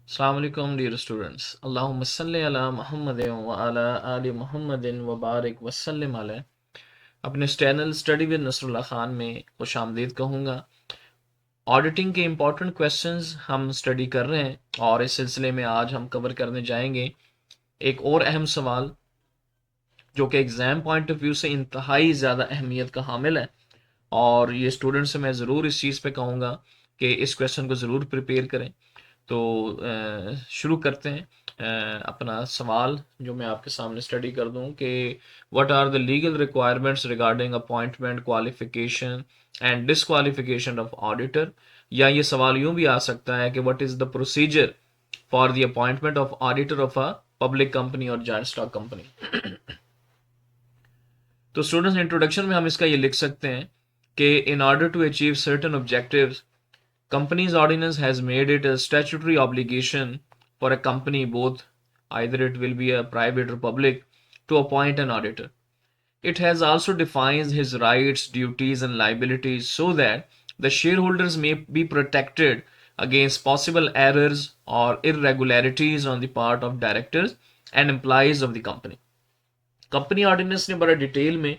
अस्सलाम वालेकुम dear students. अल्लाहुम्मा सल्लि अला मुहम्मदिन व अला आलि मुहम्मदिन व बारिक व सल्लिम अलैहि। अपने channel study with Nasrullah Khan में खुश आमदीद कहूँगा। ऑडिटिंग के इम्पॉर्टेंट क्वेश्चंस हम स्टडी कर रहे हैं और इस सिलसिले में आज हम कवर करने जाएंगे एक और अहम सवाल जो कि एग्ज़ाम पॉइंट ऑफ व्यू से इंतहाई ज़्यादा अहमियत का हामिल है। और ये स्टूडेंट्स से मैं ज़रूर इस चीज़ पे कहूँगा कि इस क्वेश्चन को ज़रूर प्रिपेयर करें। तो शुरू करते हैं। अपना सवाल जो मैं आपके सामने स्टडी कर दूं कि what are the legal requirements regarding appointment qualification and disqualification of auditor. या ये सवाल यूं भी आ सकता है कि what is the procedure for the appointment of auditor of a public company और जॉइंट स्टॉक कंपनी। तो स्टूडेंट्स इंट्रोडक्शन में हम इसका ये लिख सकते हैं कि in order to achieve certain objectives, Companies Ordinance has made it a statutory obligation for a company, both either it will be a private or public, to appoint an auditor. It has also defined his rights, duties, and liabilities so that the shareholders may be protected against possible errors or irregularities on the part of directors and employees of the company. Company ordinance ने बड़ा detail में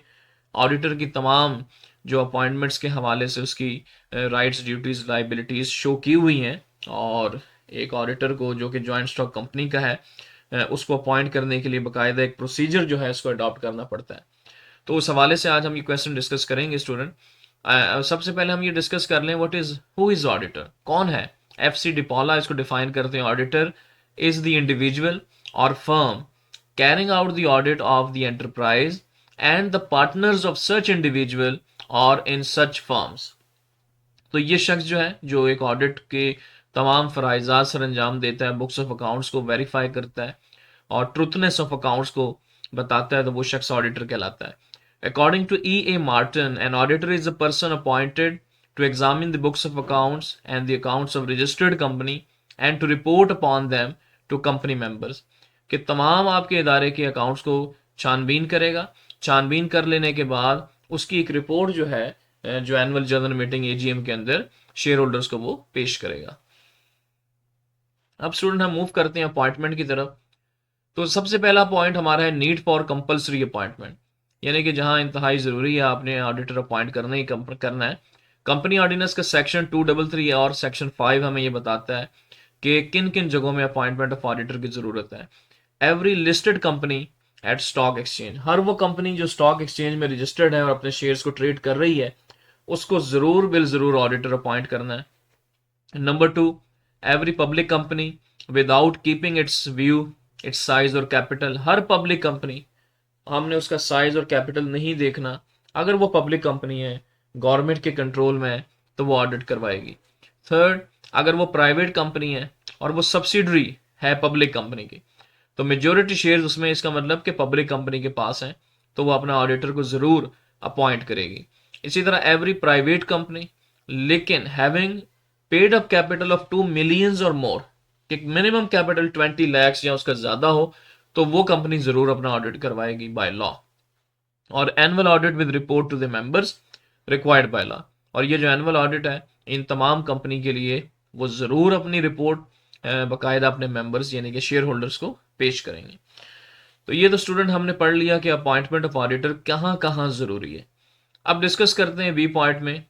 auditor की तमाम जो appointments के हवाले से उसकी राइट्स, ड्यूटीज, लाइबिलिटीज शो की हुई हैं। और एक ऑडिटर को जो कि जॉइंट स्टॉक कंपनी का है, उसको अपॉइंट करने के लिए बाकायदा एक प्रोसीजर जो है उसको अडॉप्ट करना पड़ता है। तो उस हवाले से आज हम ये क्वेश्चन डिस्कस करेंगे स्टूडेंट। सबसे पहले हम ये डिस्कस कर लें what is who is auditor, कौन है। एफसी डिपॉला इसको डिफाइन करते हैं। ऑडिटर इज द इंडिविजुअल और firm carrying out the audit of the enterprise and the partners of such individual or in such firms। तो ये शख्स जो है जो एक ऑडिट के तमाम फ़राइज़ात सर अंजाम देता है, बुक्स ऑफ अकाउंट्स को वेरीफाई करता है और ट्रुथनेस ऑफ अकाउंट्स को बताता है, तो वो शख्स ऑडिटर कहलाता है। According to E.A. Martin, an auditor is a person appointed to examine the books of accounts and the accounts of registered company and to report upon them to company members। कि तमाम आपके इदारे के accounts को छानबीन करेगा। छानबीन कर लेने के बाद उसकी एक रिपोर्ट जो है, जो एनुअल जनरल मीटिंग AGM के अंदर शेयर होल्डर्स को वो पेश करेगा। अब स्टूडेंट हम मूव करते हैं अपॉइंटमेंट की तरफ। तो सबसे पहला पॉइंट हमारा है नीड फॉर कंपलसरी अपॉइंटमेंट, यानी कि जहां इंतहाई ज़रूरी है आपने ऑडिटर अपॉइंट करना ही करना है। कंपनी ऑर्डिनेंस का सेक्शन 233 और सेक्शन 5 हमें ये बताता है कि किन किन जगहों में अपॉइंटमेंट ऑफ ऑडिटर की ज़रूरत है। Every listed company at stock exchange, हर वो कंपनी जो स्टॉक एक्सचेंज में रजिस्टर्ड है और अपने शेयर्स को ट्रेड कर रही है, उसको ज़रूर बिल ज़रूर ऑडिटर अपॉइंट करना है। Number 2, every public company without keeping it's view, it's size और कैपिटल। हर पब्लिक कंपनी, हमने उसका साइज और कैपिटल नहीं देखना। अगर वो पब्लिक कंपनी है, गवर्नमेंट के कंट्रोल में है, तो वो ऑडिट करवाएगी। थर्ड, अगर वो प्राइवेट कंपनी है और वो सब्सिडरी है पब्लिक कंपनी की, तो मेजोरिटी शेयर्स उसमें, इसका मतलब कि पब्लिक कंपनी के पास हैं, तो वो अपना ऑडिटर को ज़रूर अपॉइंट करेगी। इसी तरह एवरी प्राइवेट कंपनी लेकिन having paid up capital of 2 millions और मोर, कि मिनिमम कैपिटल 20 लाख या उसका ज़्यादा हो, तो वो कंपनी ज़रूर अपना ऑडिट करवाएगी बाय लॉ। और annual audit with report to the members required by law. और ये जो एनुअल ऑडिट है इन तमाम कंपनी के लिए, वो ज़रूर अपनी रिपोर्ट बाकायदा अपने मेंबर्स यानी कि शेयर होल्डर्स को पेश करेंगे। तो ये तो स्टूडेंट हमने पढ़ लिया कि अपॉइंटमेंट ऑफ ऑडिटर कहाँ कहाँ ज़रूरी है। अब डिस्कस करते हैं बी पॉइंट में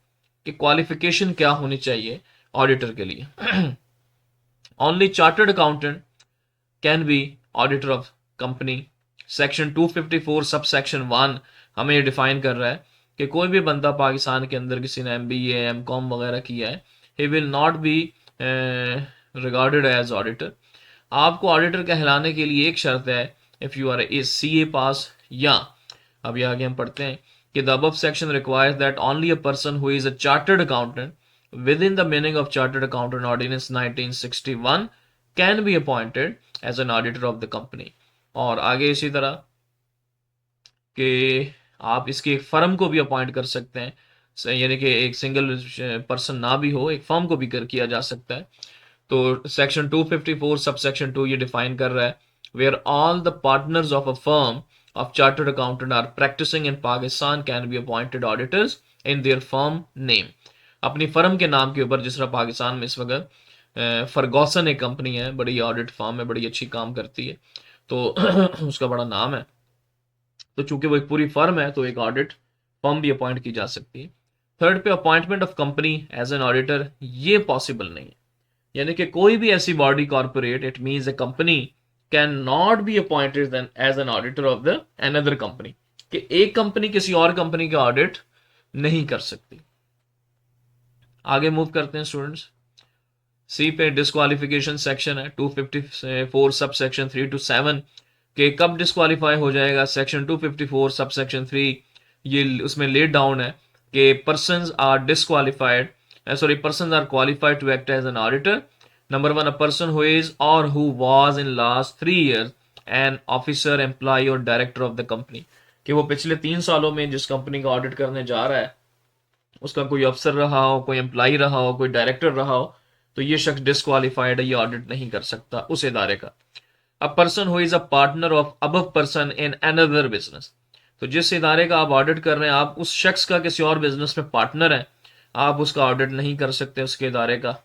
कि क्वालिफिकेशन क्या होनी चाहिए ऑडिटर के लिए। Only chartered accountant can be auditor of company. Section 254 sub section 1 हमें ये डिफाइन कर रहा है कि कोई भी बंदा पाकिस्तान के अंदर किसी ने MBA M.Com वगैरह किया है, he will not be regarded as auditor. आपको ऑडिटर कहलाने के लिए एक शर्त है, if you are a CA pass, या अभी आगे हम पढ़ते हैं कि the above section requires that only a person who is a chartered accountant within the meaning of chartered accountant ordinance 1961 can be appointed as an auditor of the company. और आगे इसी तरह कि आप इसकी एक फर्म को भी अपॉइंट कर सकते हैं, यानी कि एक सिंगल पर्सन ना भी हो, एक फर्म को भी किया जा सकता है। तो सेक्शन 254 सब सेक्शन 2 ये डिफाइन कर रहा है where all the partners of a firm of chartered accountant are practicing in Pakistan can be appointed auditors in their firm name. अपनी फर्म के नाम के ऊपर, जिस तरह पाकिस्तान में इस वक्त फर्गॉसन एक कंपनी है, बड़ी ऑडिट फर्म है, बड़ी अच्छी काम करती है, तो उसका बड़ा नाम है। तो चूंकि वो एक पूरी फर्म है तो एक ऑडिट फर्म भी अपॉइंट की जा सकती है। थर्ड पे appointment of company as an auditor, ये पॉसिबल नहीं है। यानी कि कोई भी ऐसी body corporate, it means a company can not be appointed as an auditor of the another company, कि एक कंपनी किसी और कंपनी का ऑडिट नहीं कर सकती। आगे मूव करते हैं स्टूडेंट्स। सी पे डिस्क्वालिफिकेशन सेक्शन है 254 सब सेक्शन 3 to 7 के कब डिस्क्वालीफाई हो जाएगा। सेक्शन 254 सब सेक्शन 3 ये उसमें लेट डाउन है कि persons are disqualified, persons are qualified to act as an auditor. Number one, a person who is or who was in last 3 years an officer, employee or director of the company, कि वो पिछले 3 सालों में जिस company का audit करने जा रहा है उसका कोई अफसर रहा हो, कोई एम्प्लॉई रहा हो, कोई डायरेक्टर रहा हो, तो ये शख्स डिस्क्वालिफाइड है, ये ऑडिट नहीं कर सकता उस इदारे का। अ person who is a partner of above person in another business, तो जिस इदारे का आप ऑडिट कर रहे हैं, आप उस शख्स का किसी और बिजनेस में पार्टनर है, आप उसका ऑडिट नहीं कर सकते उसके इदारे का।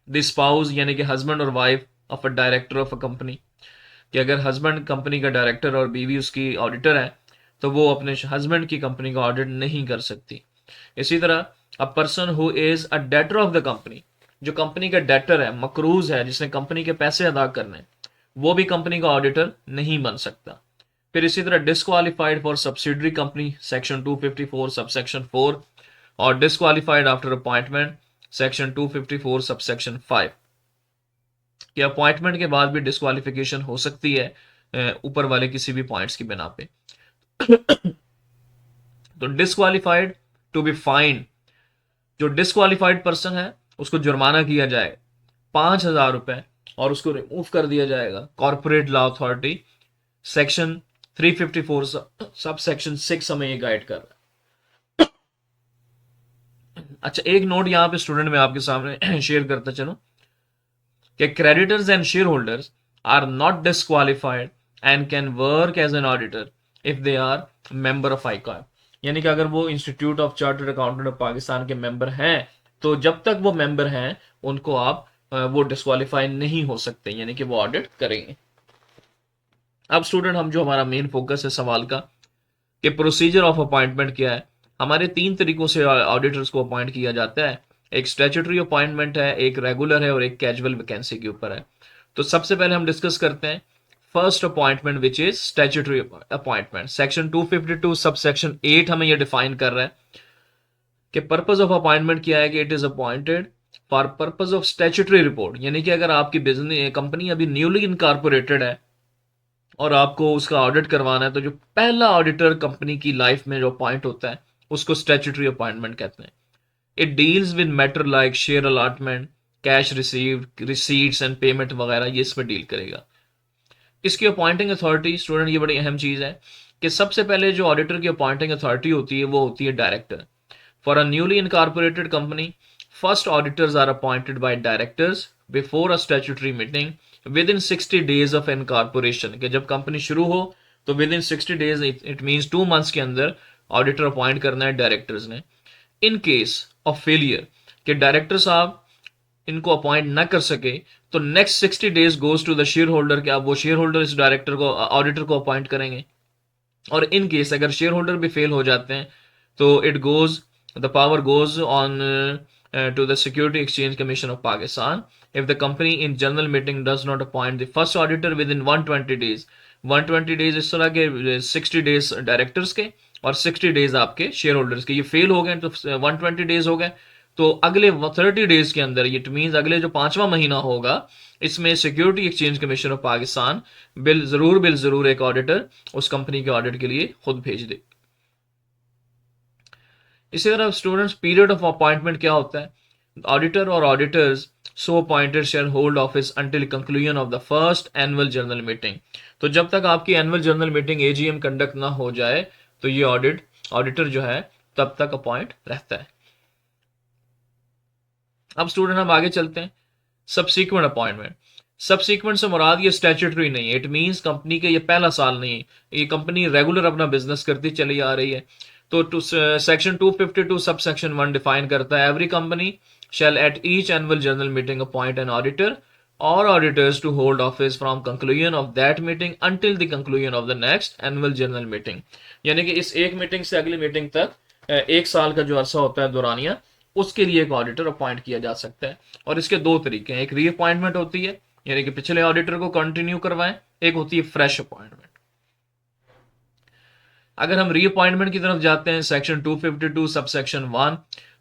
द स्पाउस यानी कि हस्बैंड और wife of a director of a company, कि अगर हस्बैंड कंपनी का डायरेक्टर और बीवी उसकी ऑडिटर है तो वो अपने हस्बैंड की कंपनी का ऑडिट नहीं कर सकती। इसी तरह अ person who is a debtor of the company, जो कंपनी का डेटर है, मकरूज है, जिसने कंपनी के पैसे अदा करने हैं, वो भी कंपनी का ऑडिटर नहीं बन सकता। फिर इसी तरह disqualified for subsidiary company section 254 subsection 4 और disqualified after appointment section 254 subsection 5, कि अपॉइंटमेंट के बाद भी डिस्क्वालिफिकेशन हो सकती है ऊपर वाले किसी भी पॉइंट्स की बिना पे। तो डिस्क्वालिफाइड टू बी फाइंड, जो डिस्क्वालिफाइड पर्सन है उसको जुर्माना किया जाए 5,000 रुपए और उसको रिमूव कर दिया जाएगा। कॉर्पोरेट लॉ अथॉरिटी सेक्शन 354 सब सेक्शन 6 हमें ये गाइड कर रहा है। अच्छा, एक नोट यहां पे स्टूडेंट मैं आपके सामने शेयर करता चलूं कि creditors and share holders are not disqualified and can work as an auditor if they are member of ICOM, यानी कि अगर वो institute of chartered accountant of Pakistan के मेंबर हैं तो जब तक वो मेंबर हैं उनको आप वो डिस्क्वालीफाई नहीं हो सकते, यानी कि वो ऑडिट करेंगे। अब स्टूडेंट हम जो हमारा मेन फोकस है सवाल का कि प्रोसीजर ऑफ अपॉइंटमेंट क्या है। हमारे 3 तरीकों से ऑडिटर्स को अपॉइंट किया जाता है। एक स्टैट्यूटरी अपॉइंटमेंट है, एक रेगुलर है और एक कैजुअल वैकेंसी के ऊपर है। तो सबसे पहले हम डिस्कस करते हैं first appointment which is statutory appointment. Section 252 sub section 8 हमें यह डिफाइन कर रहा है कि पर्पज ऑफ अपॉइंटमेंट क्या है, कि it is appointed for purpose of statutory report, यानी कि अगर आपकी बिजनेस कंपनी अभी न्यूली इनकॉर्पोरेटेड है और आपको उसका ऑडिट करवाना है, तो जो पहला ऑडिटर कंपनी की लाइफ में जो अपॉइंट होता है उसको स्टैट्यूटरी अपॉइंटमेंट कहते हैं। It deals with matter like share allotment, cash received, receipts and payment वगैरह, ये इसमें डील करेगा। इसकी अपॉइंटिंग अथॉरिटी स्टूडेंट, ये बड़ी अहम चीज है कि सबसे पहले जो ऑडिटर की अपॉइंटिंग अथॉरिटी होती है वो होती है director. For a newly incorporated company, first auditors are appointed by directors before a statutory meeting within 60 days of incorporation, कि जब कंपनी शुरू हो तो within 60 days, it means 2 months के अंदर ऑडिटर अपॉइंट करना है डायरेक्टर्स ने। इन केस ऑफ फेलियर, कि डायरेक्टर साहब इनको अपॉइंट ना कर सके, तो next 60 days goes to the share holder, क्या वो शेयर होल्डर इस डायरेक्टर को, ऑडिटर को अपॉइंट करेंगे। और इन केस अगर शेयर होल्डर भी फेल हो जाते हैं तो it goes, the power goes on to the security exchange commission of Pakistan if the company in general meeting does not appoint the first auditor within 120 days. 120 days इस तरह के 60 days directors के और 60 days आपके share holders के, ये fail हो गए तो 120 डेज हो गए, तो अगले 30 डेज के अंदर, इट मीन्स अगले जो 5वां महीना होगा, इसमें security exchange commission of Pakistan bill जरूर एक ऑडिटर उस कंपनी के ऑडिट के लिए खुद भेज दे। इसी तरह स्टूडेंट्स, पीरियड ऑफ अपॉइंटमेंट क्या होता है। ऑडिटर और auditors so appointed share hold office until conclusion of the first annual general meeting, तो जब तक आपकी annual general meeting AGM conduct ना हो जाए तो ये ऑडिटर जो है तब तक अपॉइंट रहता है। अब स्टूडेंट हम आगे चलते हैं। सबसीक्वेंट अपॉइंटमेंट, सबसीक्वेंट से मुराद ये स्टैट्यूटरी नहीं है, इट मींस कंपनी के ये पहला साल नहीं है, ये कंपनी रेगुलर अपना बिजनेस करती चली आ रही है। तो सेक्शन 252 सब सेक्शन 1 डिफाइन करता है every company shall at each annual general meeting appoint an auditor or auditors to hold office from conclusion of that meeting until the conclusion of the next annual general meeting। यानी कि इस एक meeting से अगली meeting तक एक साल का जो अरसा होता है दौरानिया, उसके लिए एक ऑडिटर अपॉइंट किया जा सकता है। और इसके दो तरीके हैं, एक रीअपॉइंटमेंट होती है यानी कि पिछले ऑडिटर को कंटिन्यू करवाएं, एक होती है फ्रेश अपॉइंटमेंट। अगर हम रीअपॉइंटमेंट की तरफ जाते हैं, सेक्शन 252 सब सेक्शन 1,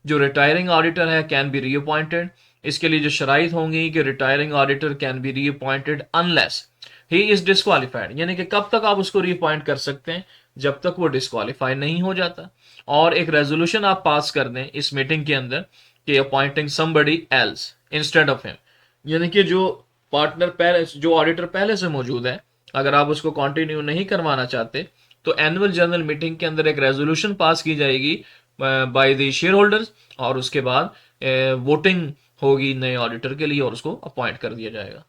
जो रिटायरिंग ऑडिटर है कैन बी रीअपॉइंटेड। इसके लिए जो शराइत होंगी कि retiring auditor can be reappointed unless he is disqualified, यानी कि कब तक आप उसको रीअपॉइंट कर सकते हैं, जब तक वो डिस्क्वालीफाई नहीं हो जाता। और एक रेजोल्यूशन आप पास कर दें इस मीटिंग के अंदर कि appointing somebody else instead of him, यानी कि जो पार्टनर पहले, जो ऑडिटर पहले से मौजूद है, अगर आप उसको कंटिन्यू नहीं करवाना चाहते तो एनुअल जनरल मीटिंग के अंदर एक रेजोल्यूशन पास की जाएगी बाय द शेयर होल्डर्स, और उसके बाद वोटिंग होगी नए ऑडिटर के लिए और उसको अपॉइंट कर दिया जाएगा।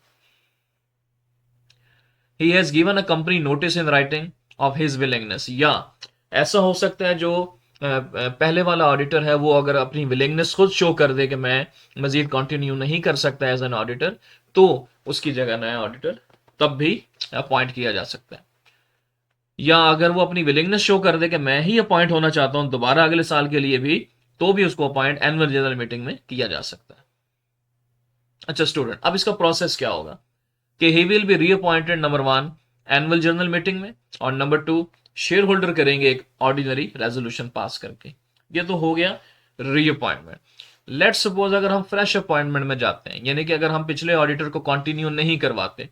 He has given a company notice in writing of his willingness, या ऐसा हो सकता है जो पहले वाला ऑडिटर है वो अगर अपनी विलिंगनेस खुद शो कर दे कि मैं मजीद कंटिन्यू नहीं कर सकता एज एन ऑडिटर, तो उसकी जगह नया ऑडिटर तब भी अपॉइंट किया जा सकता है। या अगर वो अपनी विलिंगनेस शो कर दे कि मैं ही अपॉइंट होना चाहता हूं दोबारा अगले साल के लिए भी, तो भी उसको अपॉइंट एनुअल जनरल मीटिंग में किया जा सकता है। अच्छा स्टूडेंट, अब इसका प्रोसेस क्या होगा कि he will be reappointed number 1 annual general meeting में, और नंबर 2 शेयर होल्डर करेंगे एक ऑर्डिनरी रेजोल्यूशन पास करके। ये तो हो गया रीअपॉइंटमेंट। लेट्स सपोज अगर हम फ्रेश अपॉइंटमेंट में जाते हैं, यानी कि अगर हम पिछले ऑडिटर को कंटिन्यू नहीं करवाते,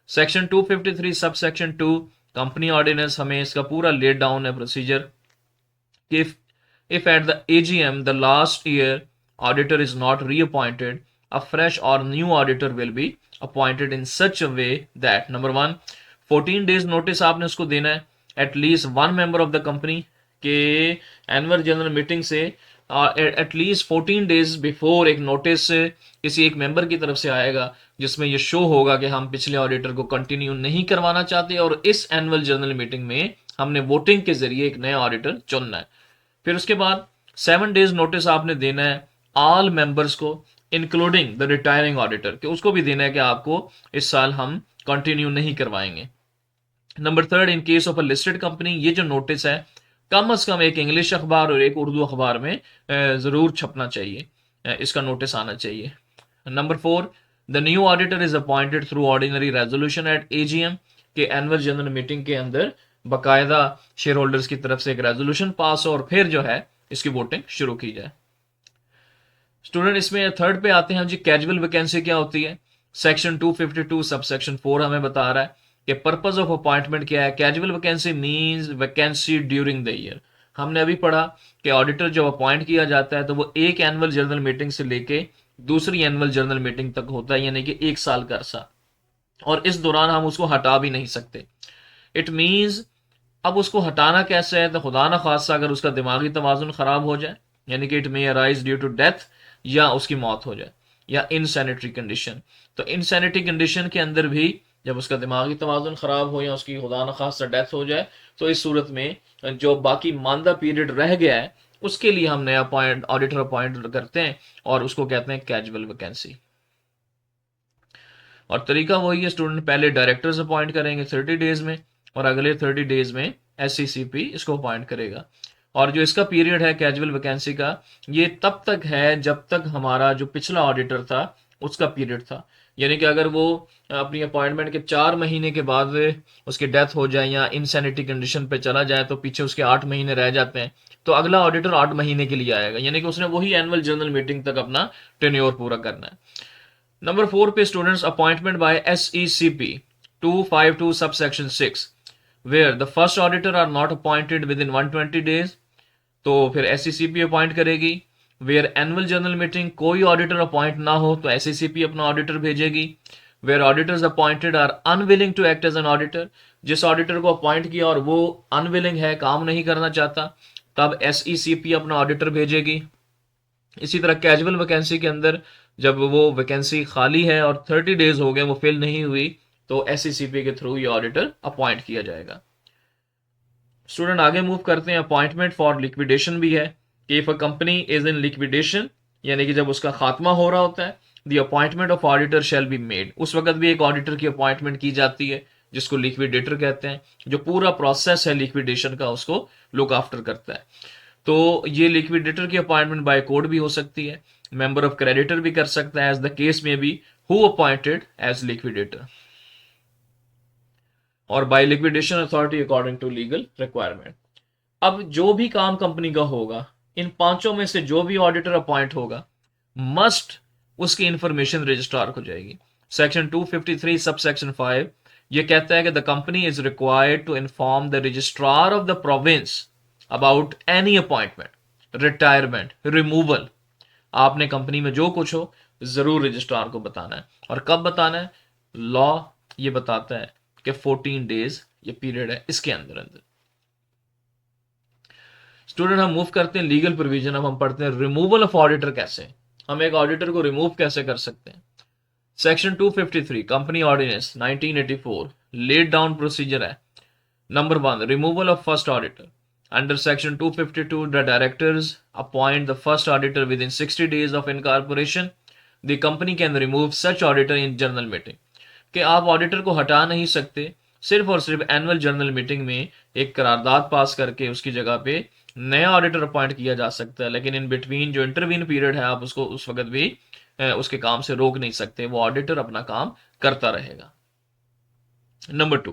section 253 sub section 2 company ordinance हमें इसका पूरा लेट डाउन है प्रोसीजर कि if at the AGM the last year auditor is not reappointed, a fresh or new auditor will be appointed in such a way that number 1 14 days notice आपने उसको देना है at least one member of the company के annual general meeting से at least 14 days before एक notice किसी एक member की तरफ से आएगा जिसमें ये शो होगा कि हम पिछले ऑडिटर को कंटिन्यू नहीं करवाना चाहते और इस एनुअल जनरल मीटिंग में हमने वोटिंग के जरिए एक नया ऑडिटर चुनना है। फिर उसके बाद 7 डेज नोटिस आपने देना है ऑल मेंबर्स को इंक्लूडिंग द रिटायरिंग ऑडिटर, कि उसको भी देना है कि आपको इस साल हम कंटिन्यू नहीं करवाएंगे। Number 3, in case of a listed company, ये जो नोटिस है कम अज कम एक इंग्लिश अखबार और एक उर्दू अखबार में जरूर छपना चाहिए, इसका नोटिस आना चाहिए। Number 4, the new auditor is appointed through ordinary resolution at AGM, के एनुअल जनरल मीटिंग के अंदर बाकायदा शेयर होल्डर्स की तरफ से एक रेजोल्यूशन पास हो और फिर जो है इसकी वोटिंग शुरू की जाए। स्टूडेंट इसमें थर्ड पे आते हैं जी, कैजुअल वैकेंसी क्या होती है। सेक्शन 252 सब सेक्शन 4 हमें बता रहा है कि पर्पस ऑफ अपॉइंटमेंट क्या है। Casual vacancy means vacancy during the year. हमने अभी पढ़ा कि ऑडिटर जब अपॉइंट किया जाता है तो वो एक एनुअल जनरल मीटिंग से लेके दूसरी एनुअल जनरल मीटिंग तक होता है, यानी कि एक साल का अरसा, और इस दौरान हम उसको हटा भी नहीं सकते। इट मीन्स अब उसको हटाना कैसे है, तो खुदा ना खासा अगर उसका दिमागी तवाजुन खराब हो जाए, यानी कि it may arise due to death, या उसकी मौत हो जाए, या इनसैनिटरी कंडीशन। तो इनसैनिटरी कंडीशन के अंदर भी जब उसका दिमागी तवाजुन खराब हो या उसकी खुदा न खासा डेथ हो जाए, तो इस सूरत में जो बाकी मानदा पीरियड रह गया है उसके लिए हम नया ऑडिटर अपॉइंट करते हैं और उसको कहते हैं कैजुअल वैकेंसी। और तरीका वही है स्टूडेंट, पहले डायरेक्टर्स अपॉइंट करेंगे 30 डेज में और अगले 30 डेज में एससीसीपी इसको अपॉइंट करेगा। और जो इसका पीरियड है कैजुअल वैकेंसी का, ये तब तक है जब तक हमारा जो पिछला ऑडिटर था उसका पीरियड था, यानी कि अगर वो अपनी अपॉइंटमेंट के 4 महीने के बाद उसकी डेथ हो जाए या इनसैनिटी कंडीशन पे चला जाए तो पीछे उसके 8 महीने रह जाते हैं, तो अगला ऑडिटर 8 महीने के लिए आएगा, यानी कि उसने वही एनुअल जनरल मीटिंग तक अपना टेन्योर पूरा करना है। नंबर 4 पे students, appointment bye SECP 252 sub section 6 where the first auditor are not appointed within 120 days, तो फिर एसईसीपी अपॉइंट करेगी। वेयर एनुअल जनरल मीटिंग कोई ऑडिटर अपॉइंट ना हो तो एसईसीपी अपना ऑडिटर भेजेगी। Where auditors appointed are unwilling to act as an auditor, जिस ऑडिटर को अपॉइंट किया और वो अनविलिंग है, काम नहीं करना चाहता, तब एसईसीपी अपना ऑडिटर भेजेगी। इसी तरह कैजुअल वैकेंसी के अंदर जब वो वैकेंसी खाली है और 30 डेज हो गए वो फिल नहीं हुई, तो एसईसीपी के थ्रू ये ऑडिटर अपॉइंट किया जाएगा। स्टूडेंट आगे मूव करते हैं, अपॉइंटमेंट फॉर लिक्विडेशन भी है कि if a company is in liquidation यानी कि जब उसका खात्मा हो रहा होता है, the appointment of auditor shall be made, उस वक्त भी एक ऑडिटर की अपॉइंटमेंट की जाती है जिसको लिक्विडेटर कहते हैं, जो पूरा प्रोसेस है लिक्विडेशन का उसको लुक आफ्टर करता है। तो ये लिक्विडेटर की अपॉइंटमेंट बाय कोड भी हो सकती है, मेंबर ऑफ क्रेडिटर भी कर सकता है, as the case may be, who appointed as liquidator, और by liquidation authority according to legal requirement. अब जो भी काम कंपनी का होगा, इन पांचों में से जो भी ऑडिटर अपॉइंट होगा, मस्ट उसकी इंफॉर्मेशन रजिस्ट्रार को जाएगी। सेक्शन 253 सब सेक्शन 5 ये कहता है कि the company is required to inform the registrar of the province about any appointment, retirement, removal. आपने कंपनी में जो कुछ हो जरूर रजिस्ट्रार को बताना है। और कब बताना है? लॉ ये बताता है कि 14 डेज ये पीरियड है, इसके अंदर अंदर। स्टूडेंट हम मूव करते हैं लीगल प्रोविजन। अब हम पढ़ते हैं रिमूवल ऑफ ऑडिटर कैसे, हम एक ऑडिटर को रिमूव कैसे कर सकते हैं। Section 253 company ordinance 1984 laid down procedure है। Number 1, removal of first auditor. Under section 252 the directors appoint the first auditor within 60 days of incorporation. The company can remove such auditor in general meeting, कि आप auditor को हटा नहीं सकते, सिर्फ और सिर्फ एनुअल जनरल मीटिंग में एक करारदाद पास करके उसकी जगह पे नया ऑडिटर अपॉइंट किया जा सकता है, लेकिन इन बिटवीन जो इंटरवीन पीरियड है आप उसको उस वक्त भी उसके काम से रोक नहीं सकते, वो ऑडिटर अपना काम करता रहेगा। Number 2,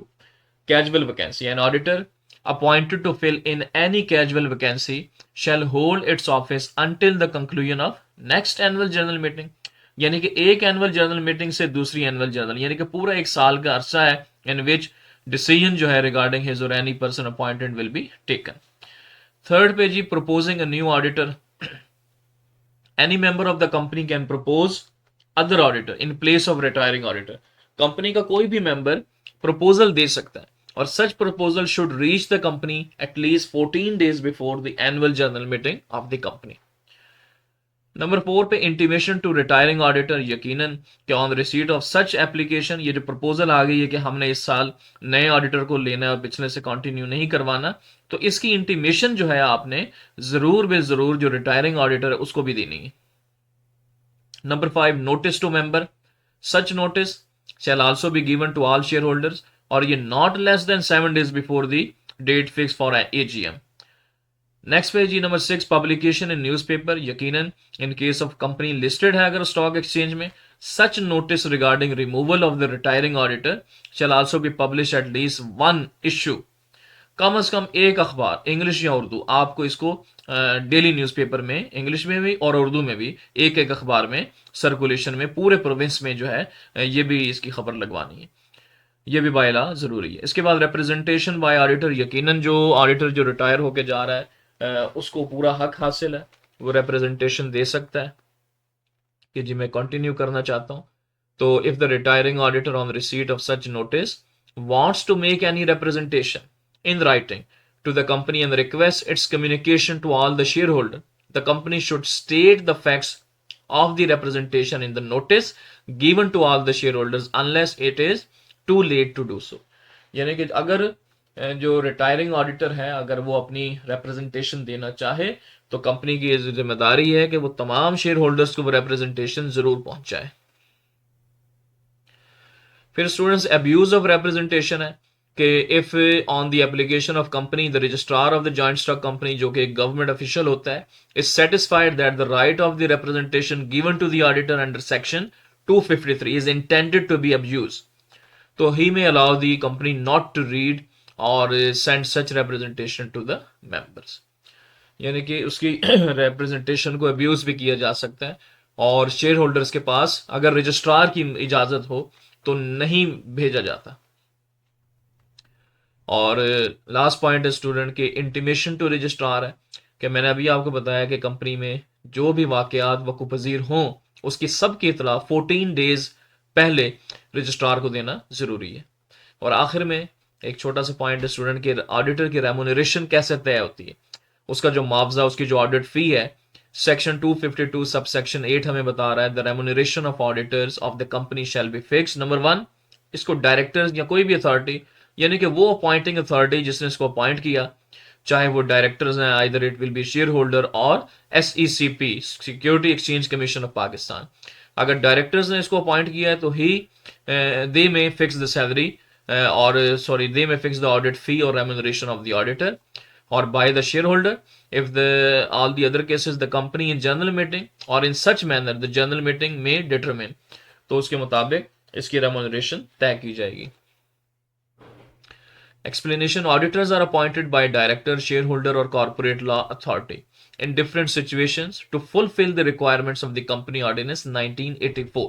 casual vacancy. An auditor appointed to fill in any casual vacancy shall hold its office until the conclusion of next annual general meeting, यानी कि एक एनुअल जनरल मीटिंग से दूसरी एनुअल जनरल, यानी कि पूरा एक साल का अरसा है इन विच डिसीजन जो है रिगार्डिंग हिज और any person appointed will be taken. Third पे जी, proposing a new auditor. Any member of the company can propose other auditor in place of retiring auditor. Company का कोई भी मेंबर प्रपोजल दे सकता है, और such proposal should reach the company at least 14 days before the annual general meeting of the company. Number 4 पे intimation to retiring auditor, यकीनन कि on receipt of such application, ये जो प्रपोजल आ गई है कि हमने इस साल नए ऑडिटर को लेना है और पिछले से कंटिन्यू नहीं करवाना, तो इसकी इंटीमेशन जो है आपने जरूर बे जरूर जो रिटायरिंग ऑडिटर है उसको भी देनी है। Number 5, notice to member. Such notice shall also be given to all shareholders, और ये not less than 7 days before the date fix for AGM. Next page जी, नंबर 6, पब्लिकेशन इन न्यूज़पेपर। यकीनन in case of company listed है अगर stock exchange में, such notice regarding removal of the retiring auditor shall also be publish at least 1 issue, कम से कम एक अखबार, English या उर्दू, आपको इसको डेली न्यूज़पेपर में इंग्लिश में भी और उर्दू में भी एक एक अखबार में सर्कुलेशन में पूरे प्रोविंस में जो है ये भी इसकी खबर लगवानी है, ये भी बाय लॉ जरूरी है। इसके बाद रिप्रेजेंटेशन बाय ऑडिटर। यकीनन जो ऑडिटर जो रिटायर होके जा रहा है उसको पूरा हक हासिल है, वो रिप्रेजेंटेशन दे सकता है कि जी मैं कंटिन्यू करना चाहता हूं। तो if the retiring auditor on receipt of such notice wants to make any representation in writing to the company and request its communication to all the share holder, the company should state the facts of the representation in the notice given to all the share holders unless it is too late to do so. यानी कि अगर जो retiring auditor है अगर वो अपनी representation देना चाहे तो कंपनी की जिम्मेदारी है कि वो तमाम शेयर होल्डर्स को वो रिप्रेजेंटेशन जरूर पहुंचाए। फिर स्टूडेंट्स, अब्यूज ऑफ रिप्रेजेंटेशन है कि if on the application of company the registrar of the joint stock company, जो कि एक गवर्नमेंट ऑफिशियल होता है, is satisfied that the right of the representation given to the auditor under section 253 is intended to be abuse, तो he may allow the company not to read or send such representation to the members। यानी कि उसकी representation को abuse भी किया जा सकता है, और शेयर होल्डर्स के पास अगर रजिस्ट्रार की इजाजत हो तो नहीं भेजा जाता। और लास्ट पॉइंट है स्टूडेंट के इंटीमेशन टू रजिस्ट्रार है कि मैंने अभी आपको बताया कि कंपनी में जो भी वाकयात वकूफ़ पज़ीर हों उसकी सब की इतला 14 days पहले रजिस्ट्रार को देना जरूरी है। और आखिर में एक छोटा सा पॉइंट है स्टूडेंट के ऑडिटर की रेमुनरेशन कैसे तय होती है, उसका जो मुआवजा, उसकी जो ऑडिट फी है, सेक्शन 252 सब सेक्शन 8 हमें बता रहा है the remuneration of auditors of the company shall be fix. Number 1, इसको डायरेक्टर्स या कोई भी अथॉरिटी, यानी कि वो अपॉइंटिंग अथॉरिटी जिसने इसको अपॉइंट किया, चाहे वो डायरेक्टर्स हैं, either it will be share holder और SECP, security exchange commission of Pakistan. अगर डायरेक्टर्स ने इसको अपॉइंट किया है तो ही दे में fix the salary or sorry, they may fix the audit fee or remuneration of the auditor or by the shareholder. If the all the other cases, the company in general meeting or in such manner the general meeting may determine, तो उसके मुताबिक इसकी remuneration तय की जाएगी। Explanation: auditors are appointed by director, shareholder or corporate law authority in different situations to fulfill the requirements of the Company Ordinance 1984.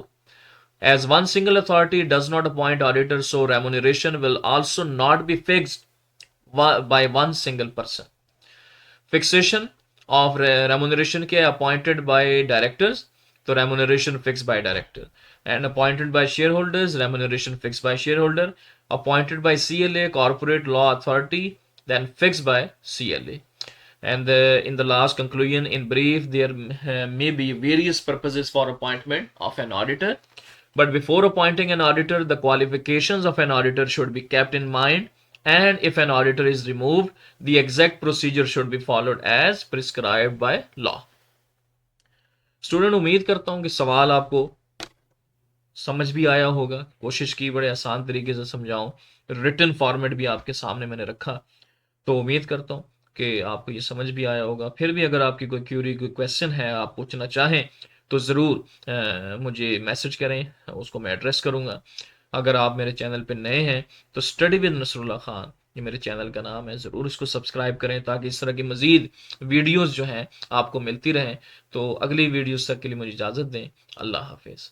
As one single authority does not appoint auditors, so remuneration will also not be fixed by one single person. Fixation of remuneration के appointed by directors, तो remuneration fixed by director, and appointed by shareholders, remuneration fixed by shareholder, appointed by CLA, corporate law authority, then fixed by CLA. And in the last conclusion, in brief, there may be various purposes for appointment of an auditor. But before appointing an auditor, the qualifications of an auditor should be kept in mind, and if an auditor is removed, the exact procedure should be followed as prescribed by law. Student, उम्मीद करता हूं कि सवाल आपको समझ भी आया होगा। कोशिश की बड़े आसान तरीके से समझाऊं, रिटन फॉर्मेट भी आपके सामने मैंने रखा, तो उम्मीद करता हूं कि आपको ये समझ भी आया होगा। फिर भी अगर आपकी कोई क्यूरी, कोई क्वेश्चन है, आप पूछना चाहें तो ज़रूर मुझे मैसेज करें, उसको मैं एड्रेस करूँगा। अगर आप मेरे चैनल पे नए हैं तो स्टडी विद नसरुल्लाह खान, ये मेरे चैनल का नाम है, ज़रूर इसको सब्सक्राइब करें ताकि इस तरह की मज़ीद वीडियोज़ जो हैं आपको मिलती रहें। तो अगली वीडियोज़ तक के लिए मुझे इजाज़त दें। अल्लाह हाफिज़।